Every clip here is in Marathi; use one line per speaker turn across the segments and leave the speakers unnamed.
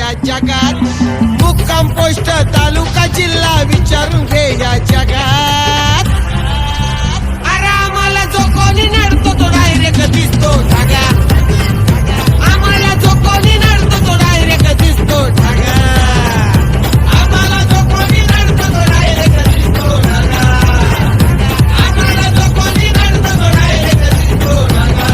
या जगात, मुक्काम पोस्ट तालुका जिल्हा विचारून घे या जगात. अरे आम्हाला जो कोणी नडतो तो डायरेक्ट दिसतो ढागा, आम्हाला जो कोणी नडतो तो डायरेक्ट दिसतो ढागा, आम्हाला जो कोणी नडतो तो डायरेक्ट दिसतो ढागा, आम्हाला जो कोणी नडतो तो डायरेक्ट दिसतो ढागा.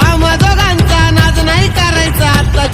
आम्हा दोघांचा नाद नाही करायचा आता